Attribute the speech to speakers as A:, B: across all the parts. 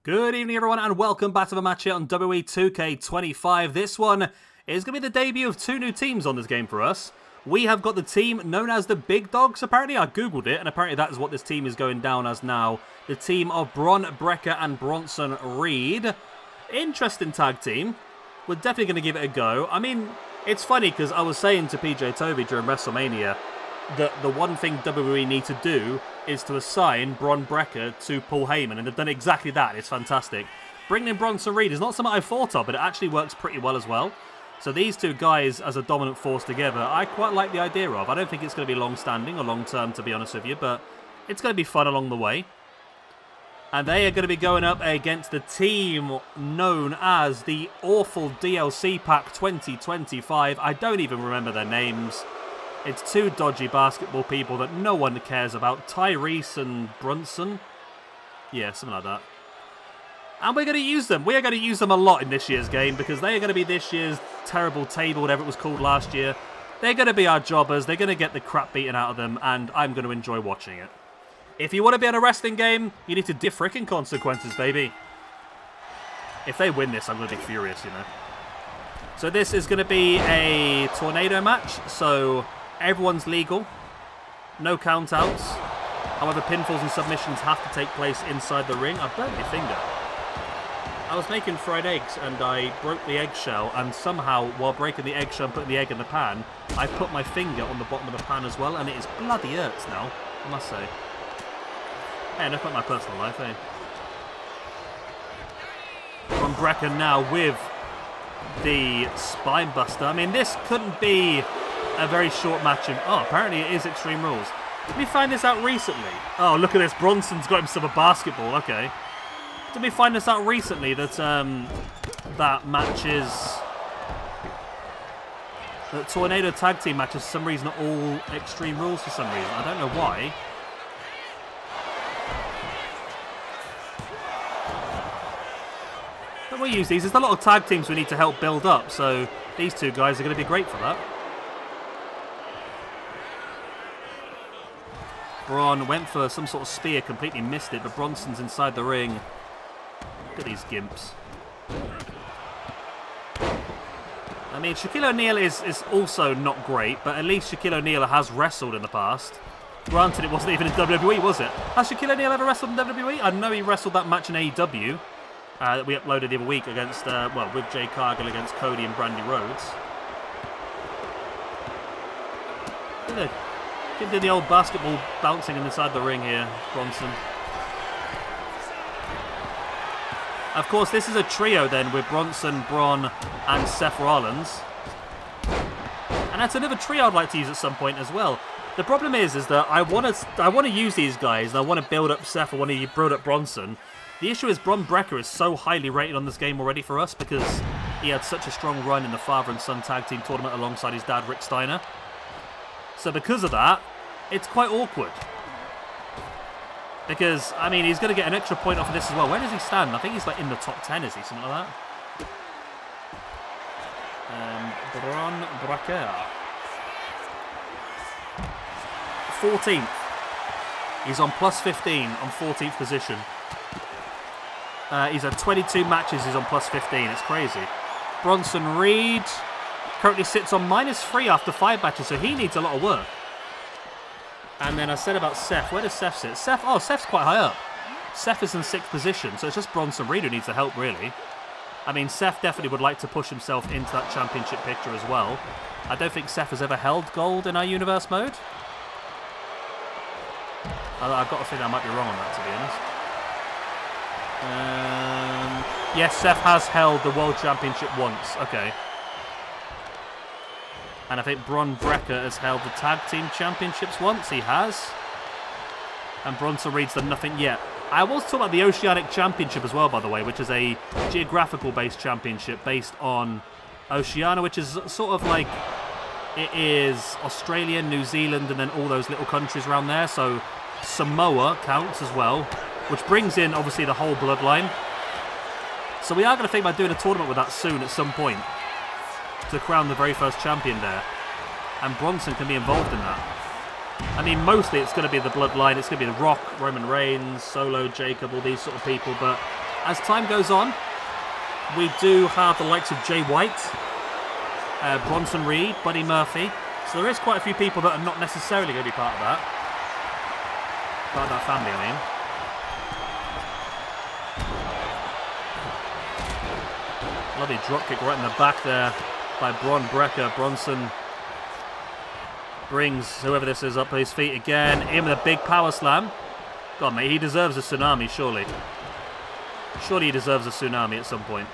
A: Good evening, everyone, and welcome back to the match here on WWE 2K25. This one is going to be the debut of two new teams on this game for us. We have got the team known as the Big Dogs, apparently. I googled it, and apparently that is what this team is going down as now. The team of Bron, Brecker, and Bronson Reed. Interesting tag team. We're definitely going to give it a go. I mean, it's funny because I was saying to PJ Toby during WrestleMania that the one thing WWE need to do is to assign Bron Brecker to Paul Heyman, and they've done exactly that. It's fantastic. Bringing in Bronson Reed is not something I thought of, but it actually works pretty well as well. So these two guys as a dominant force together, I quite like the idea of. I don't think it's going to be long-standing or long-term, to be honest with you, but it's going to be fun along the way. And they are going to be going up against the team known as the Awful DLC Pack 2025. I don't even remember their names. It's two dodgy basketball people that no one cares about. Tyrese and Brunson. Yeah, something like that. And we're going to use them. We are going to use them a lot in this year's game because they are going to be this year's terrible table, whatever it was called last year. They're going to be our jobbers. They're going to get the crap beaten out of them, and I'm going to enjoy watching it. If you want to be in a wrestling game, you need to do frickin' consequences, baby. If they win this, I'm going to be furious, you know. So this is going to be a tornado match, so everyone's legal. No countouts. However, pinfalls and submissions have to take place inside the ring. I burnt my finger. I was making fried eggs and I broke the eggshell, and somehow, while breaking the eggshell and putting the egg in the pan, I put my finger on the bottom of the pan as well, and it is bloody hurts now, I must say. Hey, enough about my personal life, eh? From Brecker now with the spine buster. I mean, this couldn't be a very short match. Oh, apparently it is Extreme Rules. Did we find this out recently? Oh, look at this. Bronson's got himself a basketball. Okay. Did we find this out recently that that matches... that Tornado Tag Team matches for some reason are all Extreme Rules for some reason. I don't know why. But we'll use these. There's a lot of tag teams we need to help build up, so these two guys are going to be great for that. Bron went for some sort of spear, completely missed it, but Bronson's inside the ring. Look at these gimps. I mean, Shaquille O'Neal is also not great, but at least Shaquille O'Neal has wrestled in the past. Granted, it wasn't even in WWE, was it? Has Shaquille O'Neal ever wrestled in WWE? I know he wrestled that match in AEW that we uploaded the other week against, well, with Jay Cargill against Cody and Brandy Rhodes. He did the old basketball bouncing inside the ring here, Bronson. Of course, this is a trio then with Bronson, Bron, and Seth Rollins. And that's another trio I'd like to use at some point as well. The problem is that I want to use these guys, and I want to build up Seth, I want to build up Bronson. The issue is Bron Brecker is so highly rated on this game already for us because he had such a strong run in the father and son tag team tournament alongside his dad, Rick Steiner. So because of that, it's quite awkward. Because, I mean, he's going to get an extra point off of this as well. Where does he stand? I think he's like in the top 10, is he? Something like that. Bron Brecker. 14th. He's on plus 15 on 14th position. He's had 22 matches, he's on plus 15. It's crazy. Bronson Reed currently sits on -3 after 5 matches, so he needs a lot of work. And then I said about Seth. Where does Seth sit? Seth's quite high up. Seth is in 6th position, so it's just Bronson Reed who needs the help, really. I mean, Seth definitely would like to push himself into that championship picture as well. I don't think Seth has ever held gold in our universe mode. I've got to think I might be wrong on that, to be honest. Yes, Seth has held the World Championship once. Okay. And I think Bron Brecker has held the Tag Team Championships once. He has. And Bronson Reed's done nothing yet. I was talking about the Oceanic Championship as well, by the way, which is a geographical-based championship based on Oceania, which is sort of like... it is Australia, New Zealand, and then all those little countries around there. So Samoa counts as well, which brings in, obviously, the whole bloodline. So we are going to think about doing a tournament with that soon at some point to crown the very first champion there. And Bronson can be involved in that. I mean, mostly it's going to be the bloodline. It's going to be The Rock, Roman Reigns, Solo, Jacob, all these sort of people. But as time goes on, we do have the likes of Jay White, Bronson Reed, Buddy Murphy. So there is quite a few people that are not necessarily going to be part of that. Part of that family, I mean. Lovely dropkick right in the back there by Bron Brecker. Bronson brings whoever this is up to his feet again. In with a big power slam. God, mate, he deserves a tsunami, surely. Surely he deserves a tsunami at some point.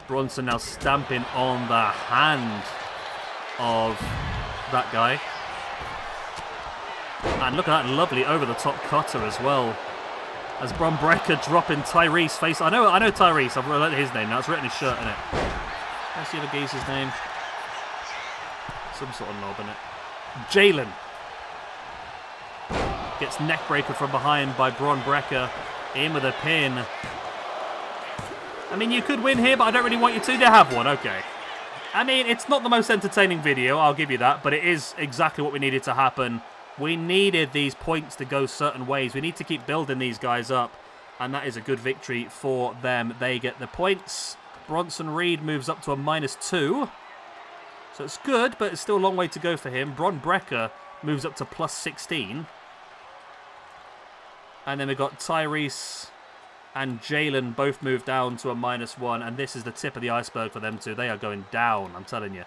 A: Bronson now stamping on the hand of that guy. And look at that lovely over-the-top cutter as well. As Bron Brecker dropping Tyrese face. I know Tyrese. I've written his name now. It's written his shirt, innit? Let's see the geeze's name. Some sort of knob, innit? Jalen. Gets neck breaker from behind by Bron Brecker. In with a pin. I mean, you could win here, but I don't really want you to. They have one, okay. I mean, it's not the most entertaining video, I'll give you that, but it is exactly what we needed to happen. We needed these points to go certain ways. We need to keep building these guys up, and that is a good victory for them. They get the points. Bronson Reed moves up to a -2. So it's good, but it's still a long way to go for him. Bron Brecker moves up to +16. And then we've got Tyrese and Jalen both moved down to a -1, and this is the tip of the iceberg for them two. They are going down, I'm telling you.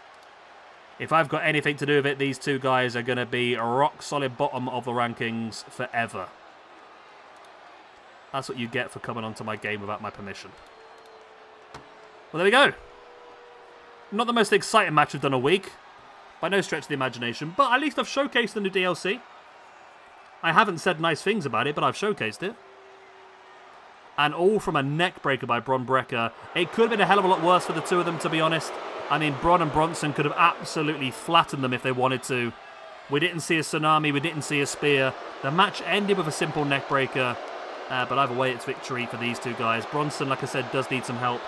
A: If I've got anything to do with it, these two guys are going to be a rock-solid bottom of the rankings forever. That's what you get for coming onto my game without my permission. Well, there we go. Not the most exciting match we've done all week, by no stretch of the imagination, but at least I've showcased the new DLC. I haven't said nice things about it, but I've showcased it. And all from a neck breaker by Bron Brecker. It could have been a hell of a lot worse for the two of them, to be honest. I mean, Bron and Brunson could have absolutely flattened them if they wanted to. We didn't see a tsunami. We didn't see a spear. The match ended with a simple neck breaker. But either way, it's victory for these two guys. Bronson, like I said, does need some help.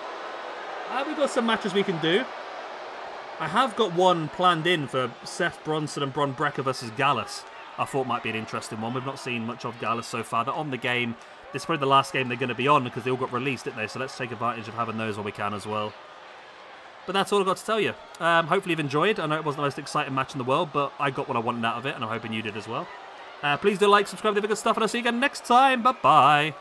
A: We've got some matches we can do. I have got one planned in for Seth Bronson and Bron Brecker versus Gallus. I thought might be an interesting one. We've not seen much of Gallus so far. They're on the game. This is probably the last game they're going to be on because they all got released, didn't they? So let's take advantage of having those while we can as well. But that's all I've got to tell you. Hopefully you've enjoyed. I know it wasn't the most exciting match in the world, but I got what I wanted out of it, and I'm hoping you did as well. Please do like, subscribe, do the good stuff, and I'll see you again next time. Bye-bye.